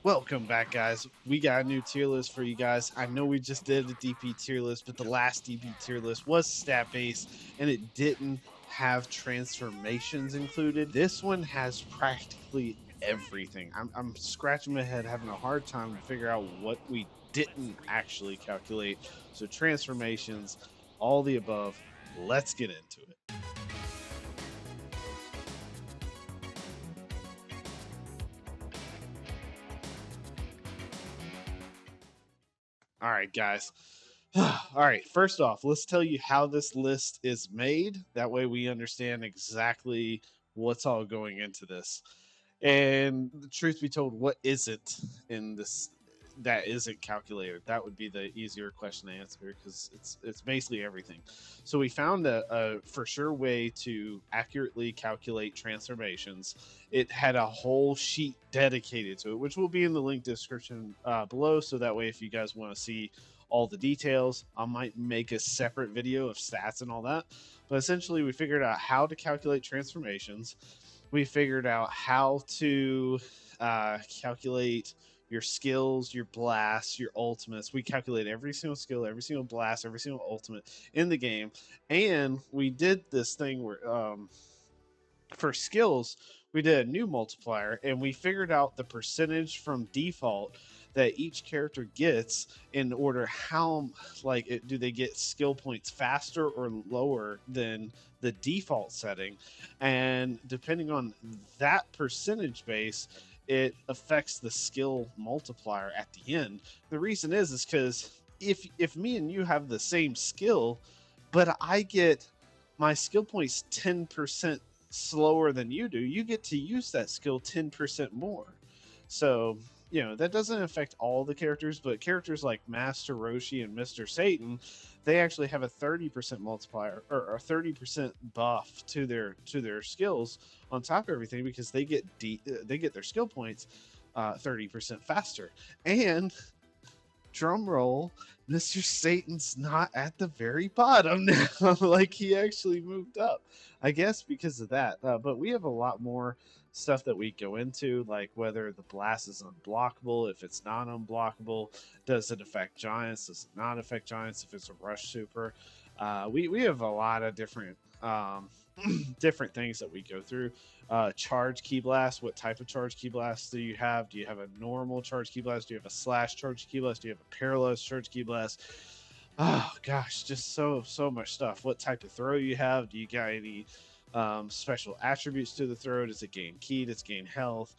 Welcome back, guys. We got a new tier list for you guys. I know we just did a DP tier list, but the last DP tier list was stat based and it didn't have transformations included. This one has practically everything. I'm scratching my head, having a hard time to figure out what we didn't actually calculate. So, transformations, all the above. Let's get into it. All right, guys. All right, first off, let's tell you how this list is made. That way we understand exactly what's all going into this. And the truth be told, what isn't in this that isn't calculated? That would be the easier question to answer because it's basically everything. So we found a for sure way to accurately calculate transformations. It had a whole sheet dedicated to it, which will be in the link description below. So that way, if you guys want to see all the details, I might make a separate video of stats and all that. But essentially, we figured out how to calculate transformations. We figured out how to calculate your skills, your blasts, your ultimates. We calculate every single skill, every single blast, every single ultimate in the game. And we did this thing where for skills, we did a new multiplier and we figured out the percentage from default that each character gets in order how do they get skill points faster or lower than the default setting, and depending on that percentage base it affects the skill multiplier at the end. The reason is because if me and you have the same skill but I get my skill points 10% slower than you do, you get to use that skill 10% more. So, that doesn't affect all the characters, but characters like Master Roshi and Mr. Satan, they actually have a 30% multiplier or a 30% buff to their skills on top of everything because they get their skill points 30% faster. And drum roll, Mr. Satan's not at the very bottom now. Like he actually moved up, I guess because of that. But we have a lot more stuff that we go into, like whether the blast is unblockable, if it's not unblockable, does it affect giants, does it not affect giants, if it's a rush super. We have a lot of different different things that we go through. Charge key blast. What type of charge key blast do you have? Do you have a normal charge key blast? Do you have a slash charge key blast? Do you have a parallel charge key blast? Oh gosh, just so much stuff. What type of throw you have? Do you got any special attributes to the throw? Does it gain ki? Does it gain health?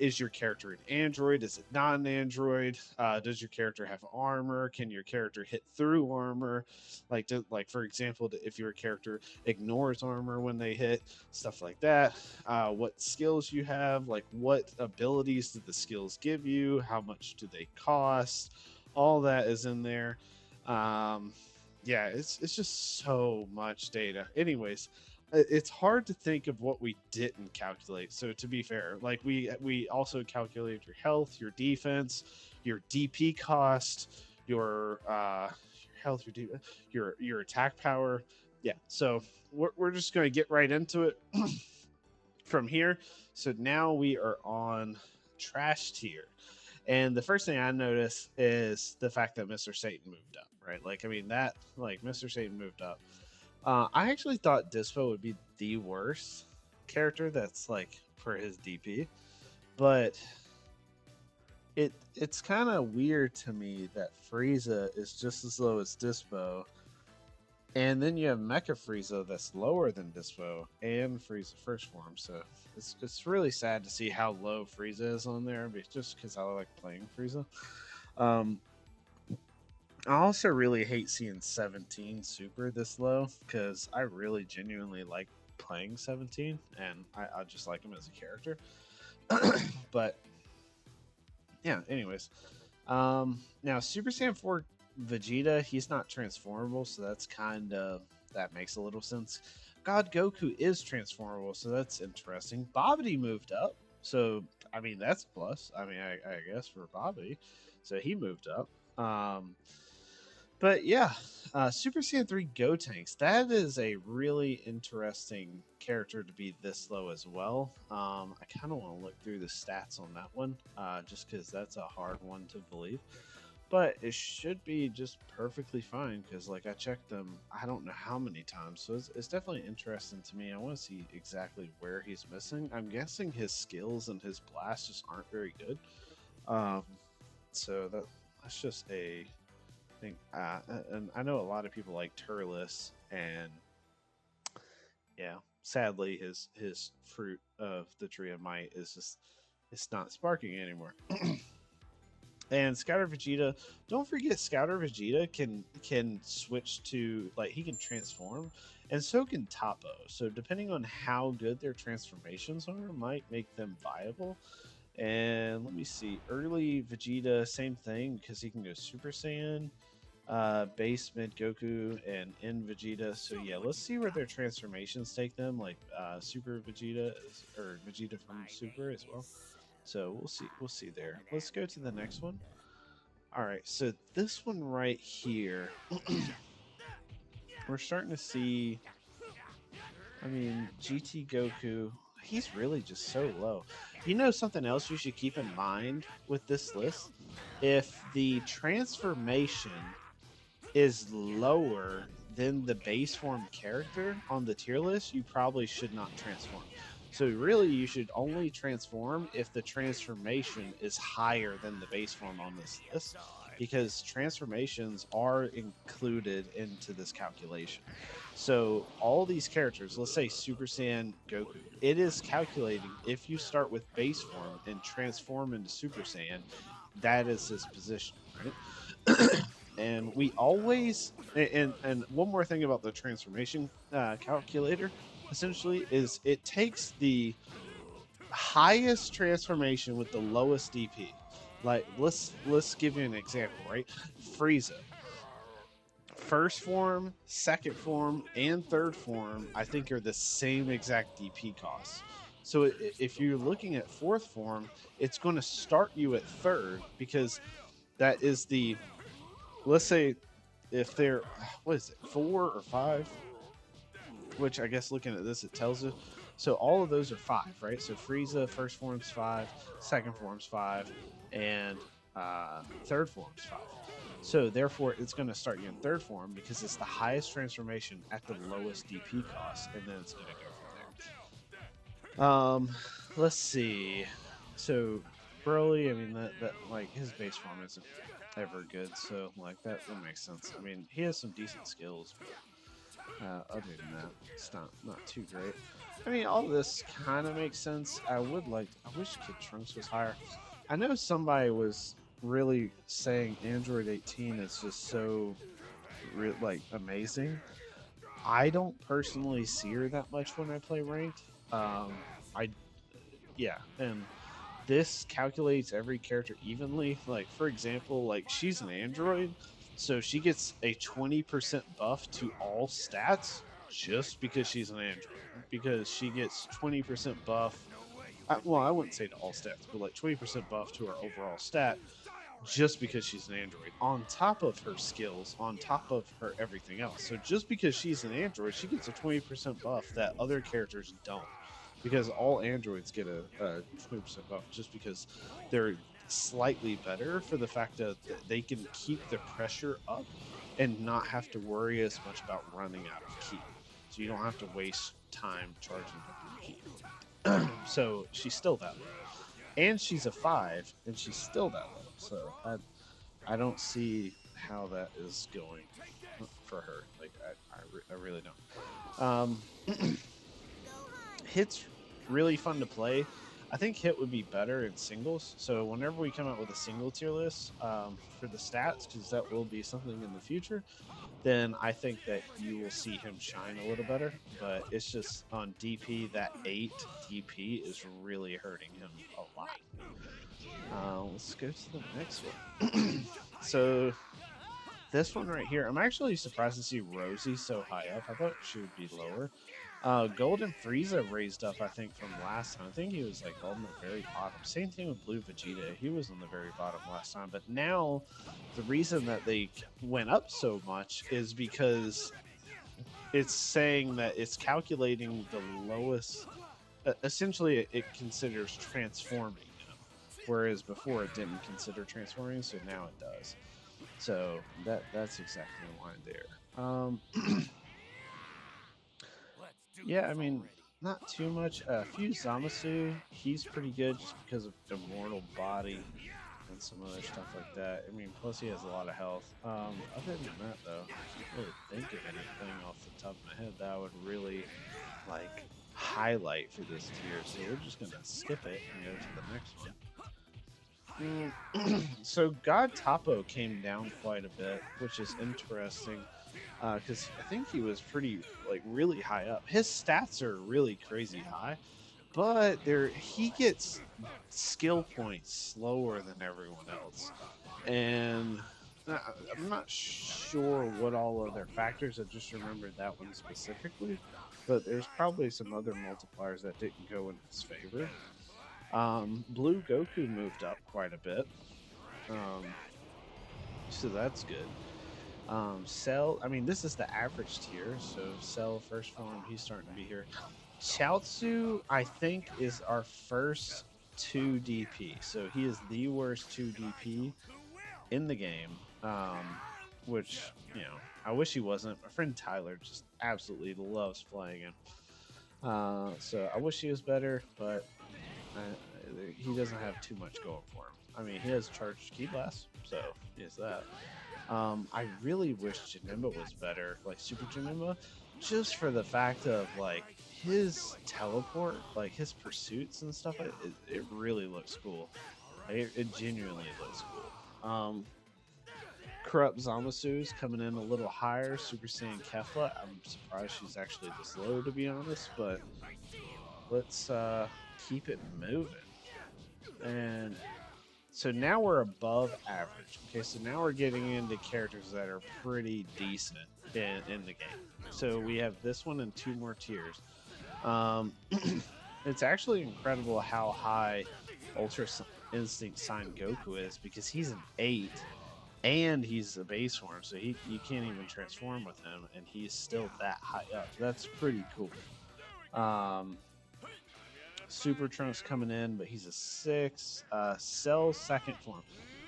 Is your character an android? Is it not an android? Does your character have armor? Can your character hit through armor? Like for example, if your character ignores armor when they hit, stuff like that. What skills you have? Like what abilities do the skills give you? How much do they cost? All that is in there. Yeah, it's just so much data. Anyways, it's hard to think of what we didn't calculate. So to be fair, like we also calculated your health, your defense, your DP cost, your health, your attack power. Yeah, so we're just going to get right into it from here. So now we are on trash tier. And the first thing I notice is the fact that Mr. Satan moved up, right? Like, I mean, that, like, Mr. Satan moved up. I actually thought Dispo would be the worst character that's, like, for his DP. But it's kind of weird to me that Frieza is just as low as Dispo. And then you have Mecha Frieza that's lower than Dispo and Frieza First Form. So it's really sad to see how low Frieza is on there, but just because I like playing Frieza. Um, I also really hate seeing 17 Super this low because I really genuinely like playing 17 and I just like him as a character. But yeah, anyways. Now Super Saiyan 4 Vegeta, he's not transformable, so that's that makes a little sense. God Goku is transformable, so that's interesting. Babidi moved up, so I mean that's plus. I mean, I guess for Babidi, so he moved up. But yeah, Super Saiyan 3 Gotenks. That is a really interesting character to be this low as well. I kind of want to look through the stats on that one, just because that's a hard one to believe. But it should be just perfectly fine because, like, I checked them, I don't know how many times. So it's definitely interesting to me. I want to see exactly where he's missing. I'm guessing his skills and his blasts just aren't very good. Um, so that's just a thing. And I know a lot of people like Turles, and yeah, sadly, his fruit of the tree of might is just it's not sparking anymore. And Scouter Vegeta, don't forget Scouter Vegeta can switch to, like, he can transform, and so can Toppo. So depending on how good their transformations are, might make them viable. And let me see, early Vegeta, same thing because he can go Super Saiyan, base, mid Goku, and end Vegeta. So yeah, let's see where their transformations take them, like Super Vegeta or Vegeta from Super as well. So we'll see there. Let's go to the next one. All right, so this one right here, we're starting to see. I mean, GT Goku, he's really just so low. You know, something else you should keep in mind with this list: if the transformation is lower than the base form character on the tier list, you probably should not transform. So really, you should only transform if the transformation is higher than the base form on this list, because transformations are included into this calculation. So all these characters, let's say Super Saiyan Goku, it is calculating if you start with base form and transform into Super Saiyan, that is his position, right? And we always and one more thing about the transformation calculator essentially is it takes the highest transformation with the lowest DP. Like, let's give you an example, right? Frieza, first form, second form, and third form, I think are the same exact DP costs. So if you're looking at fourth form, it's going to start you at third because that is the, let's say, if they're, what is it, 4 or 5, which I guess looking at this it tells you. So all of those are 5, right? So Frieza first form's 5, second form's 5, and third form's 5. So therefore, it's going to start you in third form because it's the highest transformation at the lowest DP cost, and then it's going to go from there. Let's see. So Broly, I mean that like his base form isn't ever good, so like that makes sense. I mean, he has some decent skills, but other than that, it's not too great. I mean, all this kind of makes sense. I wish Kid Trunks was higher. I know somebody was really saying Android 18 is just so like amazing. I don't personally see her that much when I play ranked. I yeah, and this calculates every character evenly. Like, for example, like she's an android, so she gets a 20% buff to all stats just because she's an android. Because she gets 20% buff. Well, I wouldn't say to all stats, but like 20% buff to her overall stat just because she's an android. On top of her skills, on top of her everything else. So just because she's an android, she gets a 20% buff that other characters don't, because all androids get a 20% buff just because they're slightly better for the fact that they can keep the pressure up and not have to worry as much about running out of ki. So you don't have to waste time charging up your ki. So she's still that low. And she's a 5, and she's still that low. So I don't see how that is going for her. Like, I really don't. Hit's really fun to play. I think Hit would be better in singles. So whenever we come out with a single tier list for the stats, because that will be something in the future, then I think that you will see him shine a little better. But it's just on DP, that 8 DP is really hurting him a lot. Let's go to the next one. So this one right here, I'm actually surprised to see Rosie so high up. I thought she would be lower. Golden Frieza raised up, I think, from last time. I think he was like on the very bottom. Same thing with Blue Vegeta. He was on the very bottom last time. But now, the reason that they went up so much is because it's saying that it's calculating the lowest. Essentially, it considers transforming now, whereas before it didn't consider transforming. So now it does. So that's exactly the line there. Yeah, I mean, not too much. Fuse Zamasu, he's pretty good just because of immortal body and some other stuff like that. I mean, plus he has a lot of health. Other than that, though, I can't really think of anything off the top of my head that I would really like highlight for this tier. So we're just gonna skip it and go to the next one. So God Topo came down quite a bit, which is interesting because I think he was pretty like really high up. His stats are really crazy high, but there he gets skill points slower than everyone else, and I'm not sure what all other factors. I just remembered that one specifically, but there's probably some other multipliers that didn't go in his favor. Blue Goku moved up quite a bit, um, so that's good. Cell, I mean, this is the average tier, so Cell first form, he's starting to be here. Chaozu, I think, is our first 2 DP, so he is the worst 2 DP in the game, which, you know, I wish he wasn't. My friend Tyler just absolutely loves playing him. So I wish he was better, but he doesn't have too much going for him. I mean, he has charged Ki Blast, so he has that. I really wish Janemba was better, like Super Janemba, just for the fact of like his teleport, like his pursuits and stuff. It really looks cool. It genuinely looks cool. Corrupt Zamasu's coming in a little higher. Super Saiyan Kefla. I'm surprised she's actually this low, to be honest, but let's keep it moving. And so now we're above average. Okay, so now we're getting into characters that are pretty decent in the game. So we have this one and 2 more tiers. It's actually incredible how high Ultra Instinct Sign Goku is because he's an 8 and he's a base form, so you can't even transform with him, and he's still that high up. That's pretty cool. Super Trunks coming in, but he's a 6. Cell's second form.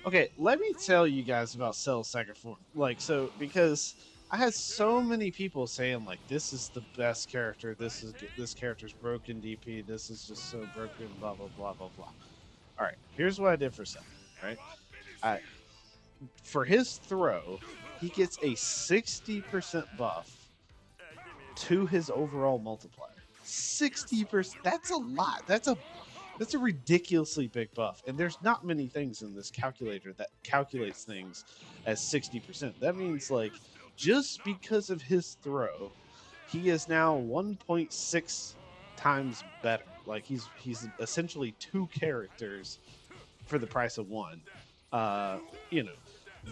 Okay, let me tell you guys about Cell's second form. Like, so because I had so many people saying like, this is the best character. This character's broken DP. This is just so broken. Blah blah blah blah blah. All right, here's what I did for Cell. Right, I for his throw, he gets a 60% buff to his overall multiplier. 60%. That's a lot. That's a ridiculously big buff. And there's not many things in this calculator that calculates things as 60%. That means like just because of his throw, he is now 1.6 times better. Like he's essentially 2 characters for the price of 1. You know,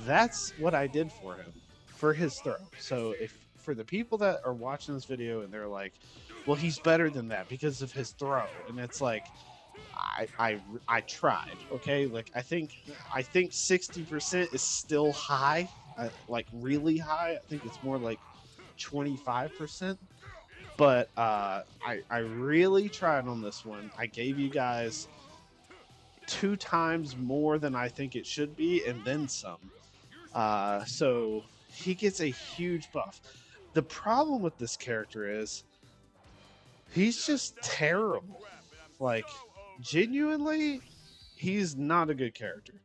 that's what I did for him for his throw. So if for the people that are watching this video and they're like, well, he's better than that because of his throw, and it's like, I tried, okay. Like I think 60% is still high, like really high. I think it's more like 25%. But I really tried on this one. I gave you guys 2 times more than I think it should be, and then some. So he gets a huge buff. The problem with this character is he's just terrible. Like, genuinely, he's not a good character.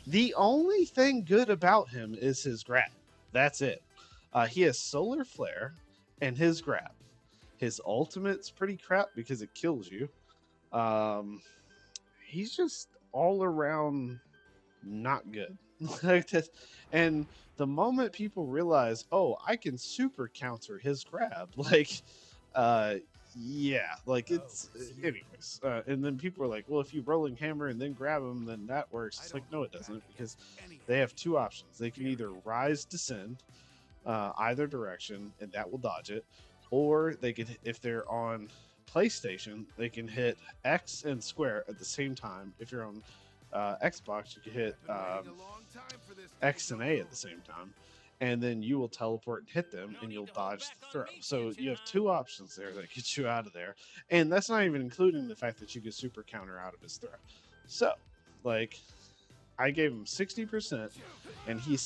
The only thing good about him is his grab. That's it. He has Solar Flare and his grab. His ultimate's pretty crap because it kills you. He's just all around not good. And the moment people realize, oh, I can super counter his grab, like, yeah, like it's anyways. And then people are like, well, if you rolling hammer and then grab him, then that works. It's like, no, it doesn't, because they have 2 options. They can either rise descend either direction, and that will dodge it, or they could, if they're on PlayStation, they can hit X and square at the same time. If you're on Xbox, you can hit X and A at the same time, and then you will teleport and hit them, and you'll dodge the throw. So you have two options there that get you out of there, and that's not even including the fact that you can super counter out of his throw. So, like, I gave him 60%, and he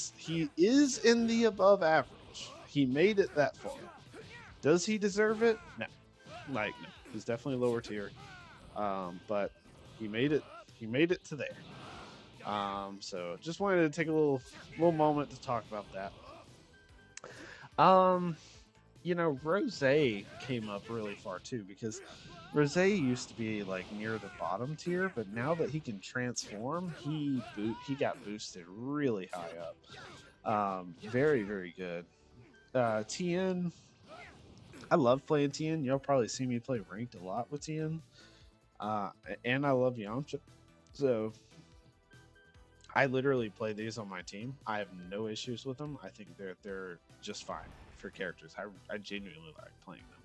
is in the above average. He made it that far. Does he deserve it? No. Like, no. He's definitely lower tier. But he made it. He made it to there. So just wanted to take a little moment to talk about that. Rose came up really far too, because Rose used to be like near the bottom tier, but now that he can transform, he got boosted really high up. Very, very good. Tien, I love playing Tien. You'll probably see me play ranked a lot with Tien. And I love Yamcha. So I literally play these on my team. I have no issues with them. I think they're just fine for characters. I genuinely like playing them.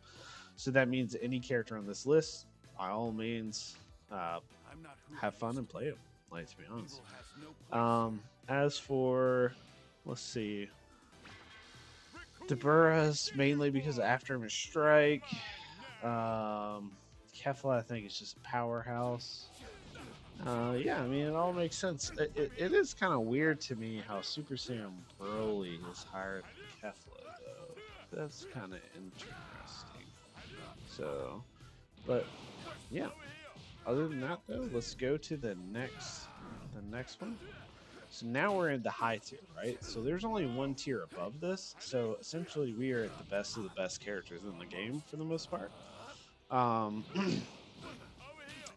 So that means any character on this list, by all means, have fun and play them. Like, to be honest. As for, let's see, Dabura's mainly because of Aftermath Strike. Kefla, I think, is just a powerhouse. Yeah, I mean, it all makes sense. It is kind of weird to me how Super Saiyan Broly is higher than Kefla, though. That's kind of interesting. So, but yeah. Other than that, though, let's go to the next one. So now we're in the high tier, right? So there's only one tier above this. So essentially, we are at the best of the best characters in the game for the most part.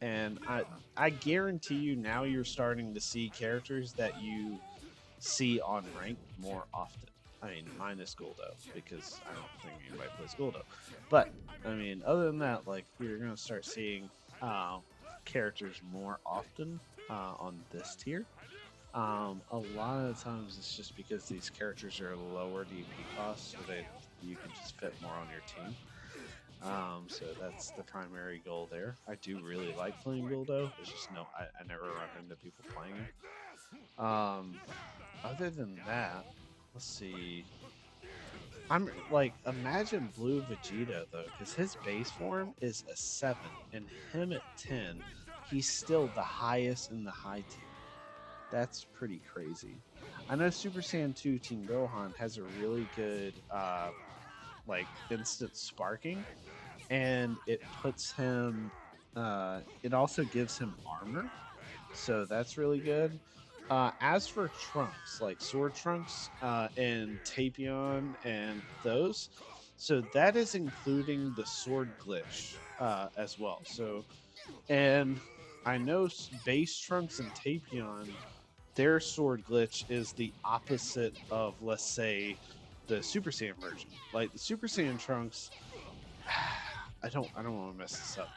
And I guarantee you now you're starting to see characters that you see on rank more often. I mean, minus Guldo, because I don't think anybody plays Guldo. But, I mean, other than that, like, you're going to start seeing characters more often on this tier. A lot of the times it's just because these characters are lower DP costs, so you can just fit more on your team. So that's the primary goal there. I do really like playing Guldo. It's just I never run into people playing it. Other than that, let's see. I'm like, imagine Blue Vegeta though, because his base form is a 7, and him at 10, he's still the highest in the high tier. That's pretty crazy. I know Super Saiyan 2 Team Gohan has a really good like instant sparking, and it puts him it also gives him armor, so that's really good. As for Trunks, like Sword Trunks and Tapion and those, so that is including the sword glitch as well. So, and I know base Trunks and Tapion, their sword glitch is the opposite of, let's say, the Super Saiyan version. Like the Super Saiyan Trunks, I don't want to mess this up,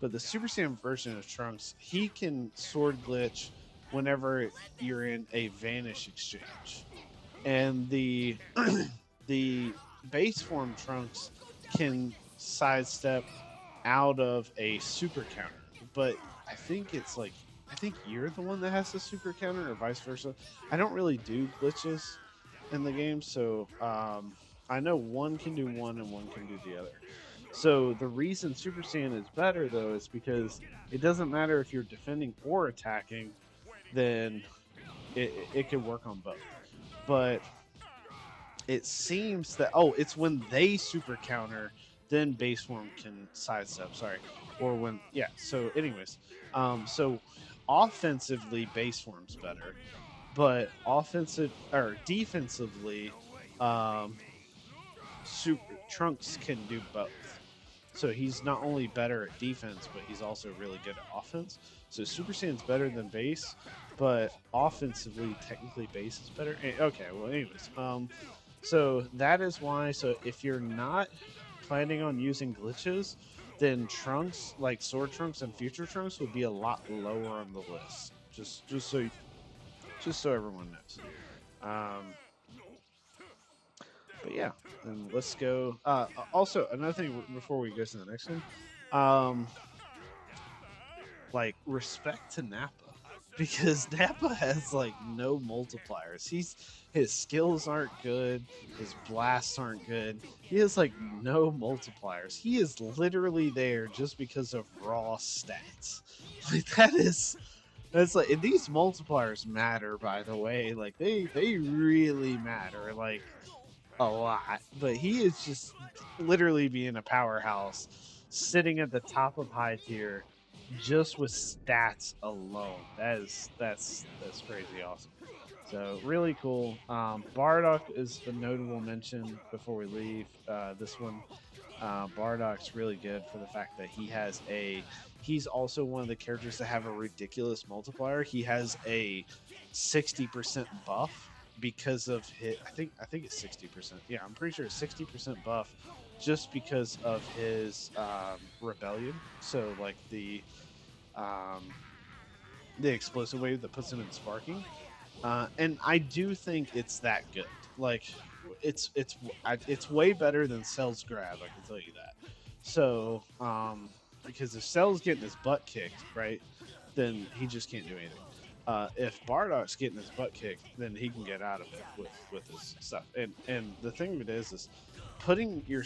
but the Super Saiyan version of Trunks, he can sword glitch whenever you're in a vanish exchange, and the the base form Trunks can sidestep out of a super counter. But I think you're the one that has the super counter, or vice versa. I don't really do glitches in the game, so I know one can do one and one can do the other. So the reason Super Saiyan is better, though, is because it doesn't matter if you're defending or attacking, then it could work on both. But it seems that, it's when they super counter, then base form can sidestep. Sorry, or when So, anyways, so offensively, base form's better, but defensively, Super Trunks can do both. So he's not only better at defense, but he's also really good at offense. So Super Saiyan's better than base, but offensively, technically, base is better. Okay, well, anyways, so that is why. So if you're not planning on using glitches, then Trunks, like Sword Trunks and Future Trunks, would be a lot lower on the list. Just so everyone knows. But yeah, and let's go. Also, another thing before we go to the next one, um, like respect to Nappa because Nappa has like no multipliers. His skills aren't good, his blasts aren't good. He has like no multipliers. He is literally there just because of raw stats. Like that's like, and these multipliers matter, by the way. Like they really matter, like a lot. But he is just literally being a powerhouse, sitting at the top of high tier, just with stats alone. That's crazy awesome. So really cool. Bardock is a notable mention before we leave. This one, Bardock's really good for the fact that he's also one of the characters that have a ridiculous multiplier. He has a 60% buff because of his. I think it's 60%. Yeah, I'm pretty sure it's 60% buff just because of his rebellion. So like um, the explosive wave that puts him in sparking. And I do think it's that good. Like, it's way better than Cell's grab. I can tell you that. So, because if Cell's getting his butt kicked, right, then he just can't do anything. If Bardock's getting his butt kicked, then he can get out of it with his stuff. And the thing of it is putting your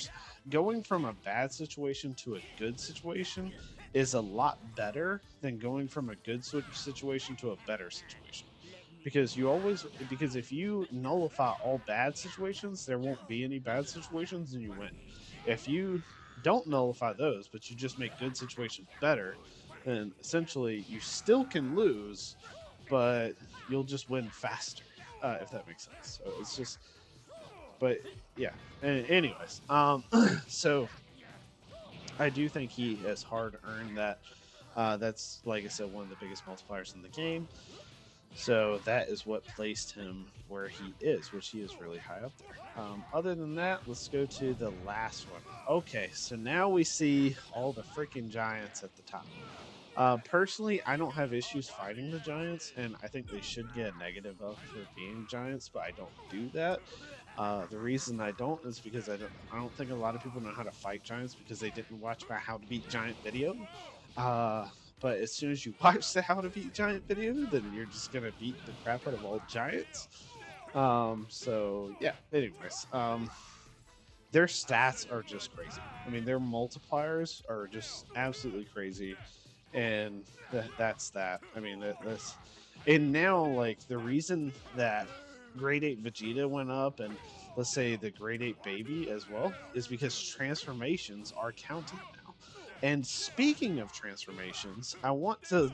going from a bad situation to a good situation is a lot better than going from a good situation to a better situation because if you nullify all bad situations, there won't be any bad situations and you win. If you don't nullify those, but you just make good situations better, then essentially you still can lose, but you'll just win faster, if that makes sense. So it's just, but yeah. Anyways, so I do think he has hard earned that. That's like I said, one of the biggest multipliers in the game. So that is what placed him where he is, which he is really high up there. Other than that, let's go to the last one. Okay, so now we see all the freaking giants at the top. Personally, I don't have issues fighting the giants, and I think they should get a negative up for being giants, but I don't do that. The reason I don't is because I don't think a lot of people know how to fight giants because they didn't watch my How to Beat Giant video. Uh, but as soon as you watch the How to Beat Giant video, then you're just gonna beat the crap out of all giants. So yeah. Anyways, their stats are just crazy. I mean, their multipliers are just absolutely crazy, and that's that. I mean, that's and now like the reason that Grade 8 Vegeta went up and let's say the Grade 8 Baby as well is because transformations are counted now. And speaking of transformations, I want to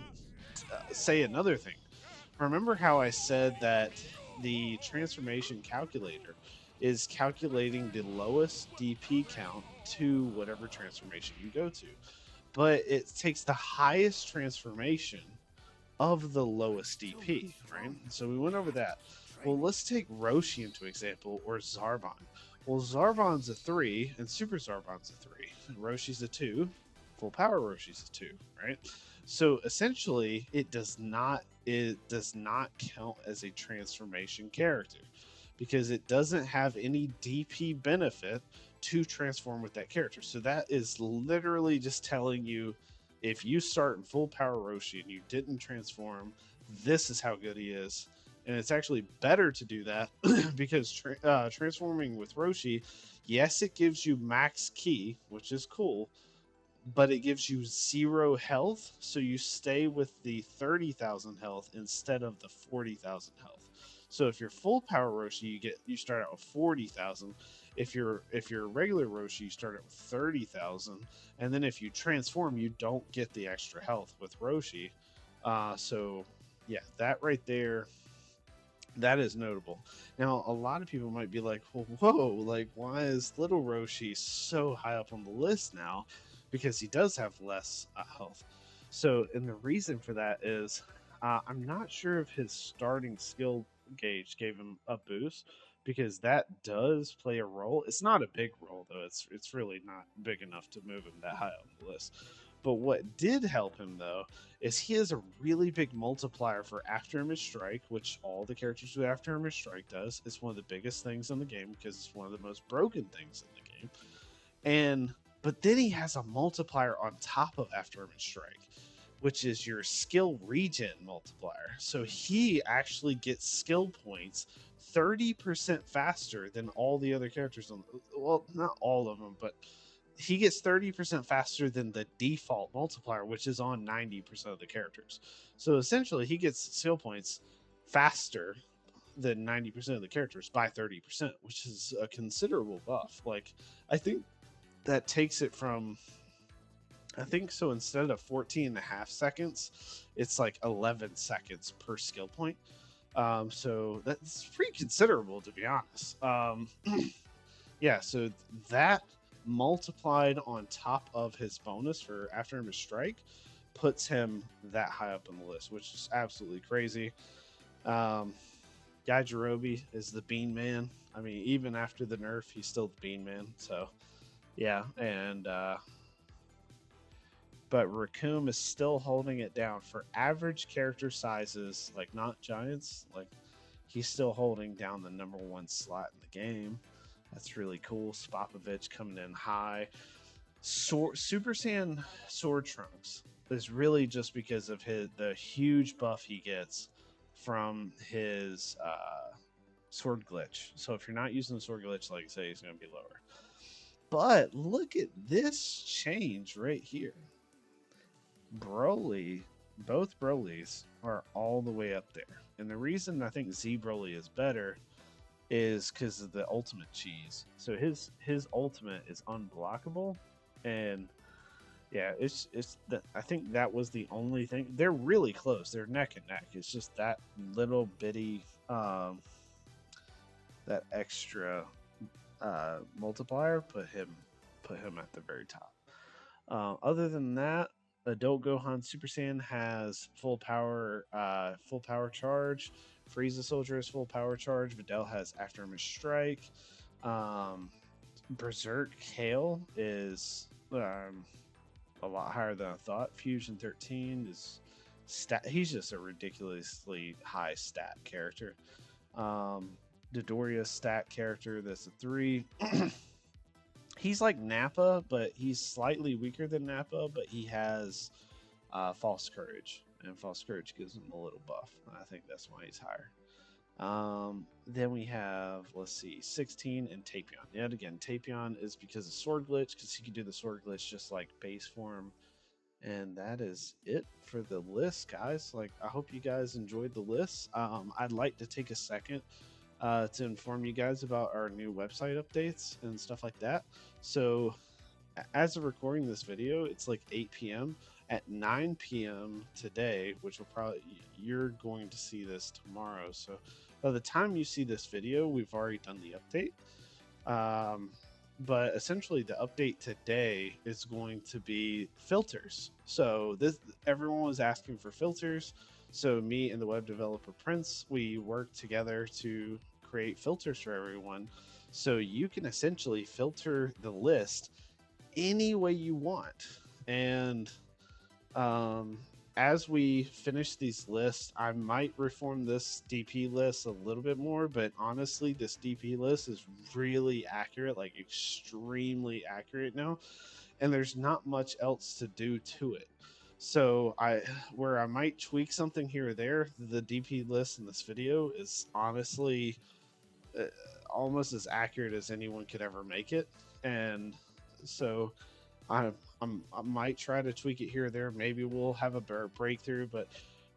say another thing. Remember how I said that the transformation calculator is calculating the lowest DP count to whatever transformation you go to, but it takes the highest transformation of the lowest DP, right? So we went over that. Well, let's take Roshi into example, or Zarbon. Well, Zarbon's a 3, and Super Zarbon's a 3. And Roshi's a 2. Full Power Roshi's a 2, right? So essentially, it does not count as a transformation character because it doesn't have any DP benefit to transform with that character. So that is literally just telling you if you start in full power Roshi and you didn't transform, this is how good he is. And it's actually better to do that because transforming with Roshi, yes, it gives you max key, which is cool, but it gives you 0 health, so you stay with the 30,000 health instead of the 40,000 health. So if you're full power Roshi, you start out with 40,000. If you're regular Roshi, you start out with 30,000, and then if you transform, you don't get the extra health with Roshi. So yeah, that right there, that is notable. Now, a lot of people might be like, well, whoa, like, why is little Roshi so high up on the list now? Because he does have less health. So, and the reason for that is I'm not sure if his starting skill gauge gave him a boost because that does play a role. It's not a big role, though. It's really not big enough to move him that high on the list. But what did help him though is he has a really big multiplier for After Image Strike, which all the characters with After Image Strike does. It's one of the biggest things in the game because it's one of the most broken things in the game. And but then he has a multiplier on top of After Image Strike, which is your skill regen multiplier. So he actually gets skill points 30% faster than all the other characters on, well, not all of them, but he gets 30% faster than the default multiplier, which is on 90% of the characters. So essentially, he gets skill points faster than 90% of the characters by 30%, which is a considerable buff. Like, I think that takes it from, I think so, instead of 14 and a half seconds, it's like 11 seconds per skill point. So that's pretty considerable, to be honest. Yeah, so that multiplied on top of his bonus for After Image Strike puts him that high up on the list, which is absolutely crazy. Guy Jirobi is the Bean Man. I mean, even after the nerf, he's still the Bean Man. So, yeah, and but Raccoon is still holding it down for average character sizes, like not giants. Like he's still holding down the #1 slot in the game. That's really cool. Spopovich coming in high. Super Saiyan Sword Trunks is really just because of the huge buff he gets from his sword glitch. So if you're not using the sword glitch, like I say, he's going to be lower. But look at this change right here. Broly, both Brolys are all the way up there. And the reason I think Z Broly is better is because of the ultimate cheese. So his ultimate is unblockable, and yeah, it's I think that was the only thing. They're really close. They're neck and neck. It's just that little bitty that extra multiplier put him at the very top. Other than that, Adult Gohan Super Saiyan has full power charge. Frieza Soldier has full power charge. Videl has After Image Strike. Berserk Kale is a lot higher than I thought. Fusion 13 is he's just a ridiculously high stat character. Dodoria stat character, that's a 3. He's like Nappa, but he's slightly weaker than Nappa, but he has False Courage, and False Courage gives him a little buff. I think that's why he's higher. Then we have, let's see, 16 and Tapion. Yet again, Tapion is because of Sword Glitch, because he can do the Sword Glitch just like base form. And that is it for the list, guys. Like, I hope you guys enjoyed the list. I'd like to take a second to inform you guys about our new website updates and stuff like that. So as of recording this video, it's like 8 p.m. At 9 p.m. today, which will probably, you're going to see this tomorrow. So by the time you see this video, we've already done the update. But essentially the update today is going to be filters. So everyone was asking for filters. So me and the web developer Prince, we worked together to create filters for everyone. So you can essentially filter the list any way you want. And as we finish these lists, I might reform this DP list a little bit more, but honestly, this DP list is really accurate, like extremely accurate now, and there's not much else to do to it. So where I might tweak something here or there, the DP list in this video is honestly almost as accurate as anyone could ever make it. And so I might try to tweak it here or there. Maybe we'll have a breakthrough, but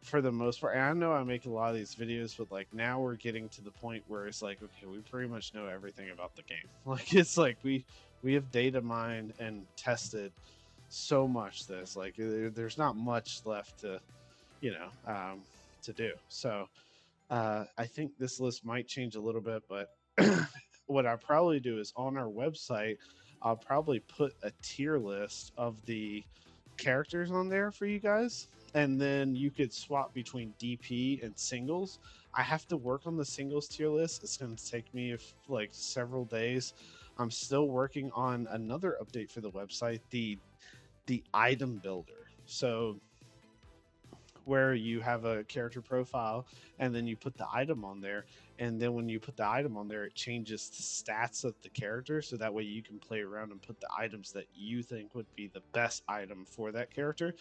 for the most part, and I know I make a lot of these videos, but like now we're getting to the point where it's like, okay, we pretty much know everything about the game. Like it's like we have data mined and tested so much this, like there's not much left to, to do. So I think this list might change a little bit, but what I probably do is on our website, I'll probably put a tier list of the characters on there for you guys, and then you could swap between DP and singles. I have to work on the singles tier list. It's going to take me like several days. I'm still working on another update for the website. the item builder. So where you have a character profile and then you put the item on there, and then when you put the item on there it changes the stats of the character, so that way you can play around and put the items that you think would be the best item for that character.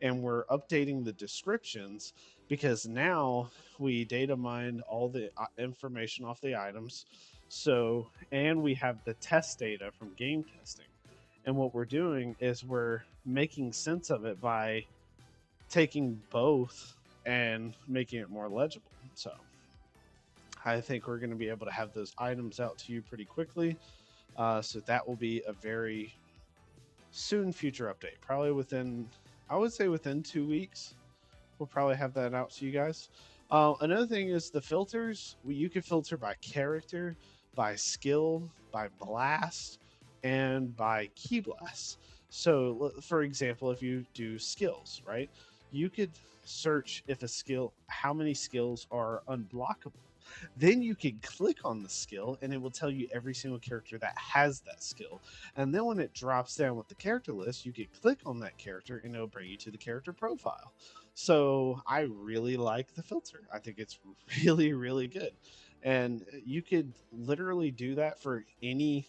And we're updating the descriptions because now we data mine all the information off the items. So, and we have the test data from game testing, and what we're doing is we're making sense of it by taking both and making it more legible. So I think we're going to be able to have those items out to you pretty quickly. So that will be a very soon future update. Probably within, I would say within 2 weeks, we'll probably have that out to you guys. Another thing is the filters. You can filter by character, by skill, by blast, and by key blast. So, for example, if you do skills, right, you could search if a skill, how many skills are unblockable. Then you can click on the skill and it will tell you every single character that has that skill. And then when it drops down with the character list, you can click on that character and it'll bring you to the character profile. So I really like the filter. I think it's really, really good. And you could literally do that for any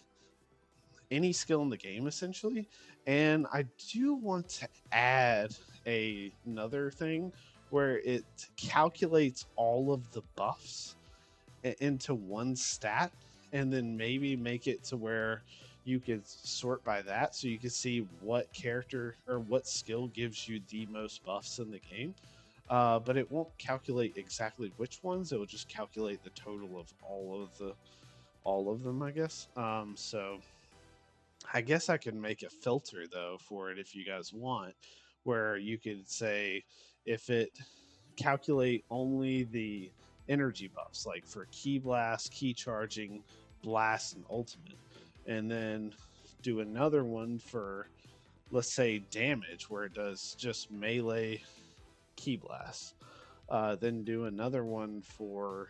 skill in the game essentially. And I do want to add another thing where it calculates all of the buffs into one stat, and then maybe make it to where you could sort by that so you can see what character or what skill gives you the most buffs in the game. But it won't calculate exactly which ones. It will just calculate the total of all of them, I guess. So I guess I could make a filter though for it if you guys want, where you could say if it calculate only the energy buffs, like for key blast, key charging, blast, and ultimate, and then do another one for, let's say, damage, where it does just melee key blast. Then do another one for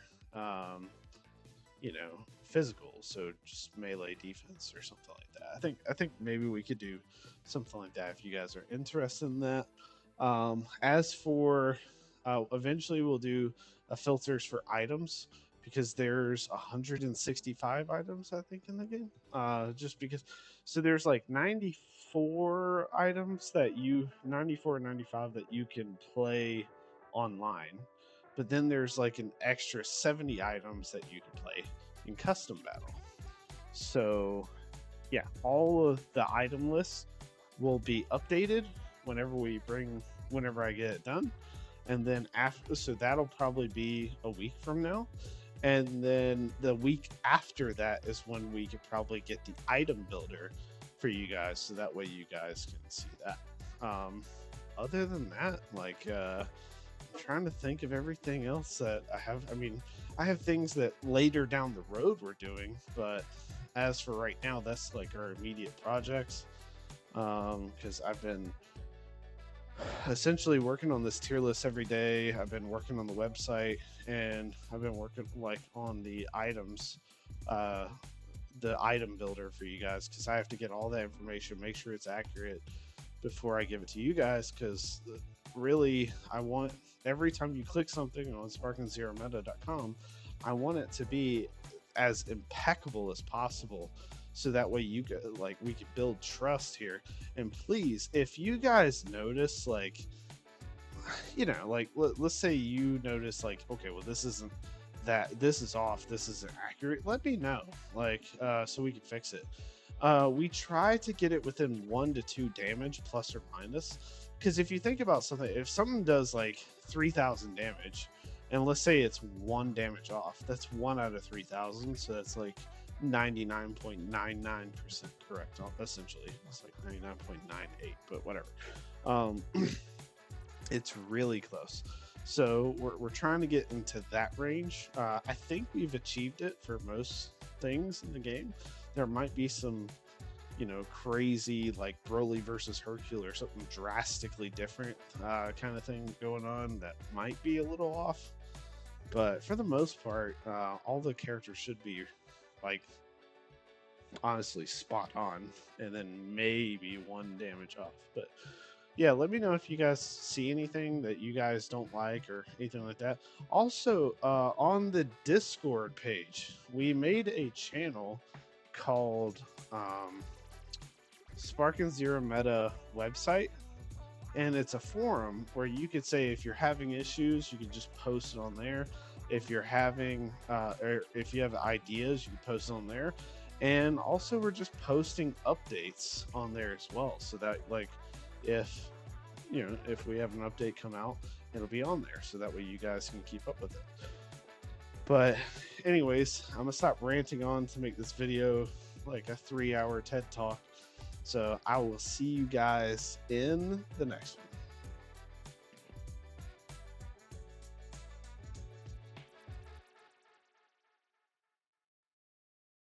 physical, so just melee defense or something like that. I think maybe we could do something like that if you guys are interested in that. As for eventually we'll do filters for items, because there's 165 items I think in the game. Just because, so there's like 94 items that 94 and 95 that you can play online, but then there's like an extra 70 items that you can play in custom battle. So yeah, all of the item lists will be updated whenever I get it done. And then after, so that'll probably be a week from now. And then the week after that is when we could probably get the item builder for you guys, so that way you guys can see that. Other than that, like I'm trying to think of everything else that I have. I mean, I have things that later down the road we're doing, but as for right now, that's like our immediate projects. Because I've been essentially working on this tier list every day. I've been working on the website, and I've been working like on the items, the item builder for you guys, because I have to get all that information, make sure it's accurate before I give it to you guys. Because really, I want every time you click something on sparkingzerometa.com, I want it to be as impeccable as possible, so that way you get, like, we can build trust here. And please, if you guys notice, like, like let's say you notice, like, okay, well, this isn't that, this is off, this isn't accurate, let me know, like, so we can fix it. We try to get it within 1 to 2 damage plus or minus, because if you think about something, if something does like 3,000 damage, and let's say it's 1 damage off, that's 1 out of 3,000, so that's like 99.99% correct, essentially. It's like 99.98, but whatever. It's really close. So we're trying to get into that range. I think we've achieved it for most things in the game. There might be some, crazy, like Broly versus Hercule or something drastically different kind of thing going on that might be a little off. But for the most part, all the characters should be like honestly spot on, and then maybe 1 damage off. But yeah, let me know if you guys see anything that you guys don't like or anything like that. Also, on the Discord page, we made a channel called Spark and Zero Meta website, and it's a forum where you could say if you're having issues, you can just post it on there. If you're having, or if you have ideas, you can post it on there. And also, we're just posting updates on there as well, so that like, if if we have an update come out, it'll be on there, so that way you guys can keep up with it. But, anyways, I'm gonna stop ranting on to make this video like a 3-hour TED talk. So I will see you guys in the next one.